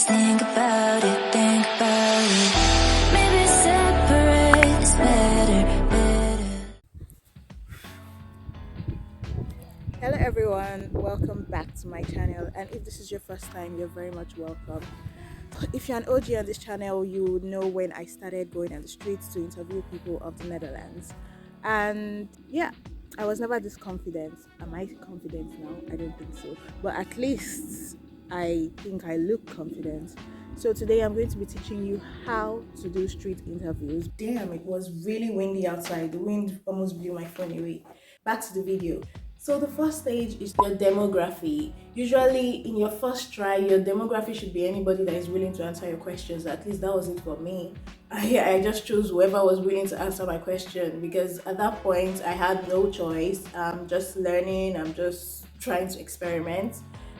think about it, think about it. Maybe separate is better. Hello everyone, welcome back to my channel, and if this is your first time, you're very much welcome. If you're an OG on this channel, you would know when I started going on the streets to interview people of the Netherlands. And yeah, I was never this confident. Am I confident now? I don't think so, but at least I think I look confident. So today I'm going to be teaching you how to do street interviews. Damn, it was really windy outside. The wind almost blew my phone away. Back to the video. So the first stage is your demography. Usually in your first try, your demography should be anybody that is willing to answer your questions. At least that was it for me. I just chose whoever was willing to answer my question, because at that point I had no choice. I'm just learning, I'm just trying to experiment.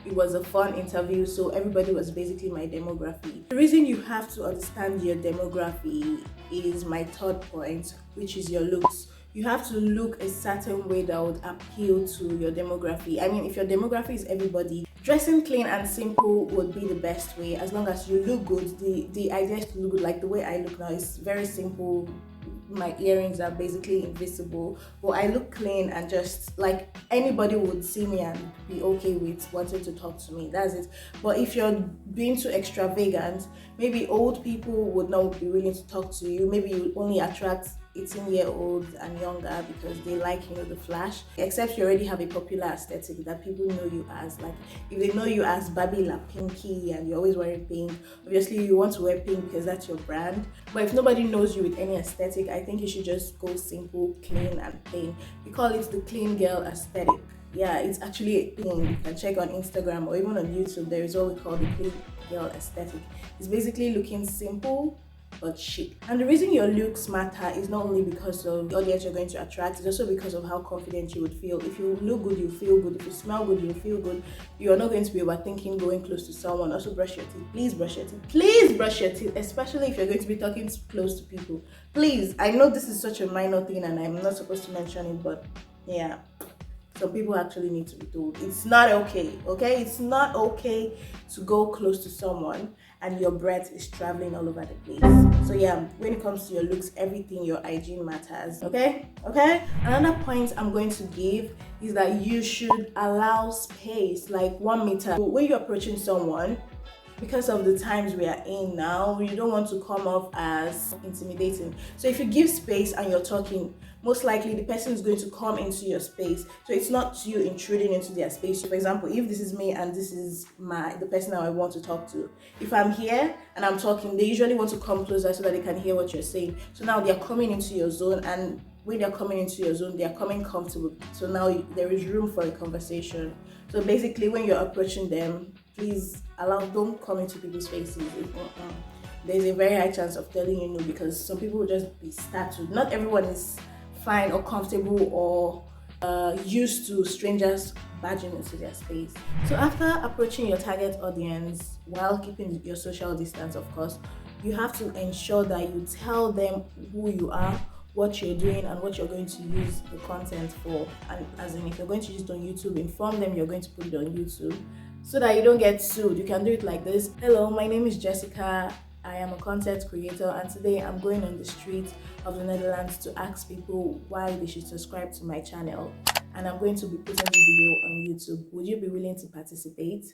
It was a fun interview, so everybody was basically my demography. The reason you have to understand your demography is my third point, which is your looks. You have to look a certain way that would appeal to your demography. I mean, if your demography is everybody, dressing clean and simple would be the best way, as long as you look good. The idea is to look good. Like the way I look now is very simple. My earrings are basically invisible, but I look clean and just like anybody would see me and be okay with wanting to talk to me. That's it. But if you're being too extravagant, maybe old people would not be willing to talk to you. Maybe you only attract 18-year-olds and younger because they like, the flash. Except you already have a popular aesthetic that people know you as. Like if they know you as Barbie La Pinky and you're always wearing pink, obviously you want to wear pink because that's your brand. But if nobody knows you with any aesthetic, I think you should just go simple, clean and plain. We call it the clean girl aesthetic. Yeah, it's actually a thing. You can check on Instagram or even on YouTube. There is what we call the clean girl aesthetic. It's basically looking simple but chic. And the reason your looks matter is not only because of the audience you're going to attract, it's also because of how confident you would feel. If you look good, you feel good. If you smell good, you feel good. You're not going to be overthinking going close to someone. Also brush your teeth. Please brush your teeth. Please brush your teeth, especially if you're going to be talking close to people. Please. I know this is such a minor thing and I'm not supposed to mention it, but yeah, some people actually need to be told. It's not okay, okay? It's not okay to go close to someone and your breath is traveling all over the place. So yeah, when it comes to your looks, everything, your hygiene matters, okay? Okay? Another point I'm going to give is that you should allow space, like 1 meter. When you're approaching someone, because of the times we are in now, you don't want to come off as intimidating. So if you give space and you're talking, most likely the person is going to come into your space. So it's not you intruding into their space. For example, if this is me and this is the person that I want to talk to, if I'm here and I'm talking, they usually want to come closer so that they can hear what you're saying. So now they're coming into your zone, and when they're coming into your zone, they're coming comfortable. So now there is room for a conversation. So basically, when you're approaching them, please don't come into people's faces. There's a very high chance of telling you no, because some people will just be startled. Not everyone is fine or comfortable or used to strangers barging into their space. So after approaching your target audience while keeping your social distance, of course, you have to ensure that you tell them who you are, what you're doing, and what you're going to use the content for. And as in, if you're going to use it on YouTube, inform them you're going to put it on YouTube so that you don't get sued. You can do it like this. Hello, my name is Jessica. I am a content creator, and today I'm going on the streets of the Netherlands to ask people why they should subscribe to my channel, and I'm going to be putting this video on YouTube. Would you be willing to participate?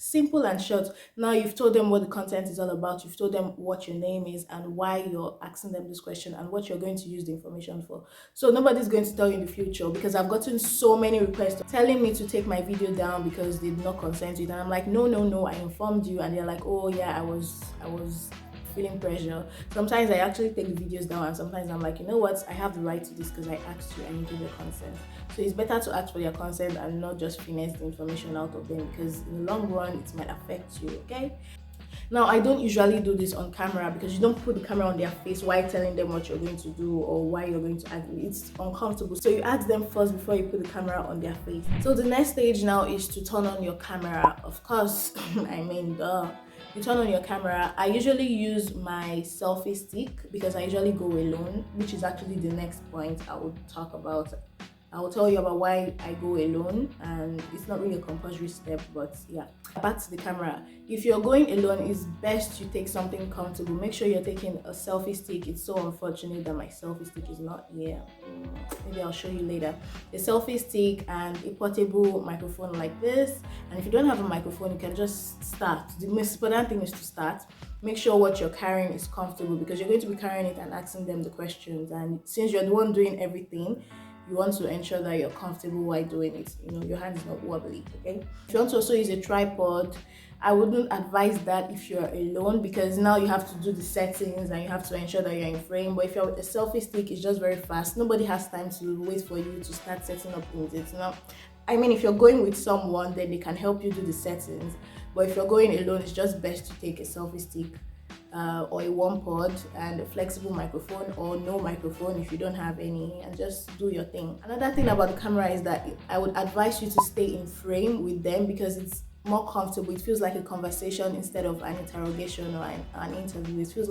Simple and short. Now you've told them what the content is all about, you've told them what your name is and why you're asking them this question and what you're going to use the information for. So nobody's going to tell you in the future, because I've gotten so many requests telling me to take my video down because they did not consent to it, and I'm like, no, I informed you. And they're like, oh yeah, I was feeling pressure. Sometimes I actually take the videos down, and sometimes I'm like, you know what, I have the right to this because I asked you and you gave your consent. So it's better to ask for your consent and not just finesse the information out of them, because in the long run it might affect you, okay? Now, I don't usually do this on camera because you don't put the camera on their face while telling them what you're going to do or why you're going to act. It's uncomfortable. So you ask them first before you put the camera on their face. So the next stage now is to turn on your camera. Of course, you turn on your camera. I usually use my selfie stick because I usually go alone, which is actually the next point I would talk about. I'll tell you about why I go alone, and it's not really a compulsory step, but yeah. Back to the camera. If you're going alone, it's best you take something comfortable. Make sure you're taking a selfie stick. It's so unfortunate that my selfie stick is not here. Maybe I'll show you later. A selfie stick and a portable microphone like this. And if you don't have a microphone, you can just start. The most important thing is to start. Make sure what you're carrying is comfortable, because you're going to be carrying it and asking them the questions. And since you're the one doing everything, you want to ensure that you're comfortable while doing it. Your hand is not wobbly, okay? If you want to also use a tripod, I wouldn't advise that if you're alone, because now you have to do the settings and you have to ensure that you're in frame. But if you're with a selfie stick, it's just very fast. Nobody has time to wait for you to start setting up things. It's not, I mean, if you're going with someone, then they can help you do the settings. But if you're going alone, it's just best to take a selfie stick or a one pod and a flexible microphone, or no microphone if you don't have any, and just do your thing. Another thing about the camera is that I would advise you to stay in frame with them, because it's more comfortable. It feels like a conversation instead of an interrogation or an interview. It feels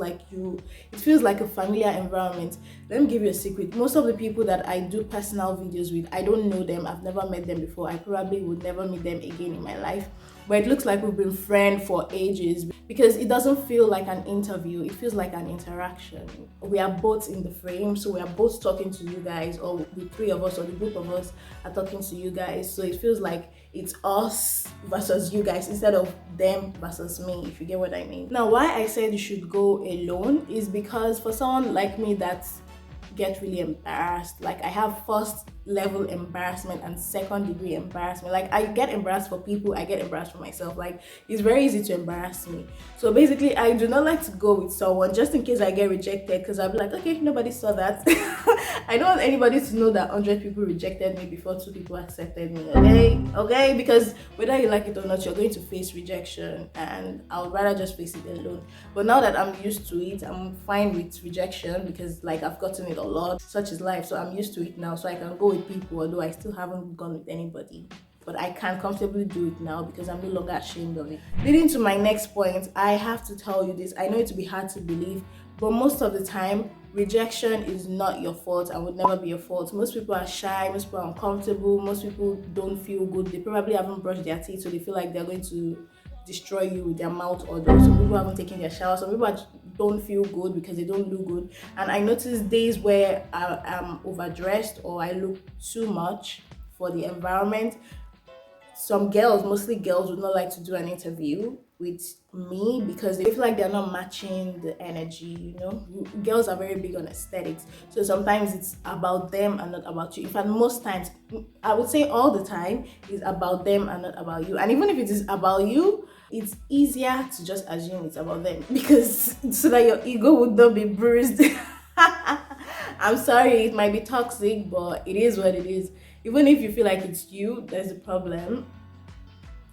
like a familiar environment. Let me give you a secret. Most of the people that I do personal videos with, I don't know them. I've never met them before. I probably would never meet them again in my life. But it looks like we've been friends for ages, because it doesn't feel like an interview. It feels like an interaction. We are both in the frame, so we are both talking to you guys, or the three of us or the group of us are talking to you guys. So it feels like it's us versus you guys instead of them versus me, if you get what I mean. Now, why I said you should go alone is because for someone like me that get really embarrassed, like I have first level embarrassment and second degree embarrassment. Like I get embarrassed for people, I get embarrassed for myself. Like it's very easy to embarrass me. So basically, I do not like to go with someone just in case I get rejected, because I'll be like, okay, nobody saw that. I don't want anybody to know that 100 people rejected me before 2 people accepted me. Okay, because whether you like it or not, you're going to face rejection, and I would rather just face it alone. But now that I'm used to it, I'm fine with rejection, because like I've gotten it a lot. Such is life, so I'm used to it now, so I can go with people, although I still haven't gone with anybody. But I can comfortably do it now because I'm no longer ashamed of it. Leading to my next point, I have to tell you this. I know it will be hard to believe, but most of the time, rejection is not your fault and would never be your fault. Most people are shy, most people are uncomfortable, most people don't feel good. They probably haven't brushed their teeth, so they feel like they're going to destroy you with their mouth odor. Some people haven't taken their shower. Some people don't feel good because they don't look good. And I notice days where I'm overdressed or I look too much for the environment. Some girls, mostly girls, would not like to do an interview with me because they feel like they're not matching the energy. Girls are very big on aesthetics, so sometimes it's about them and not about you. In fact, most times, I would say all the time, is about them and not about you. And even if it is about you, it's easier to just assume it's about them, because so that your ego would not be bruised. I'm sorry, it might be toxic, but it is what it is. Even if you feel like it's you, there's a problem.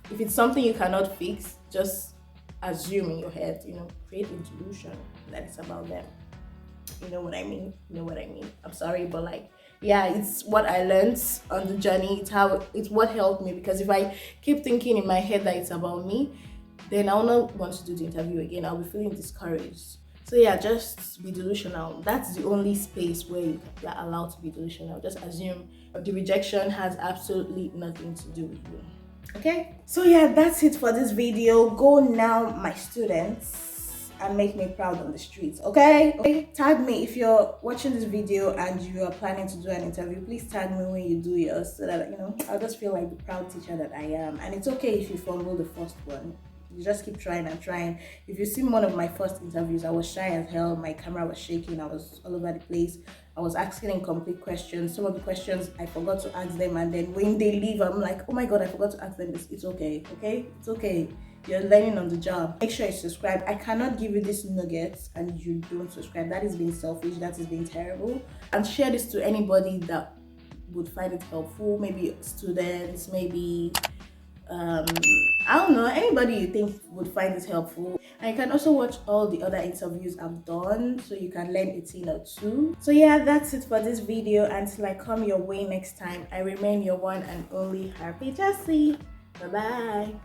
If it's something you cannot fix, just assume in your head, create a delusion that it's about them. You know what I mean? I'm sorry, but yeah, it's what I learned on the journey. It's what helped me, because if I keep thinking in my head that it's about me, then I'll not want to do the interview again. I'll be feeling discouraged. So yeah, just be delusional. That's the only space where you're allowed to be delusional. Just assume the rejection has absolutely nothing to do with you. Okay? So yeah, that's it for this video. Go now, my students, and make me proud on the streets. Okay? Tag me if you're watching this video and you are planning to do an interview. Please tag me when you do yours, so that I'll just feel like the proud teacher that I am. And it's okay if you fumble the first one. You just keep trying and trying. If you see one of my first interviews, I was shy as hell. My camera was shaking. I was all over the place. I was asking incomplete questions. Some of the questions I forgot to ask them, and then when they leave, I'm like, oh my god, I forgot to ask them this. It's okay. It's okay. You're learning on the job. Make sure you subscribe. I cannot give you this nuggets and you don't subscribe. That is being selfish. That is being terrible. And share this to anybody that would find it helpful. Maybe students, maybe I don't know, anybody you think would find this helpful. And you can also watch all the other interviews I've done, so you can learn a thing or two. So yeah, that's it for this video. Until I come your way next time, I remain your one and only Happy Jessie. Bye bye.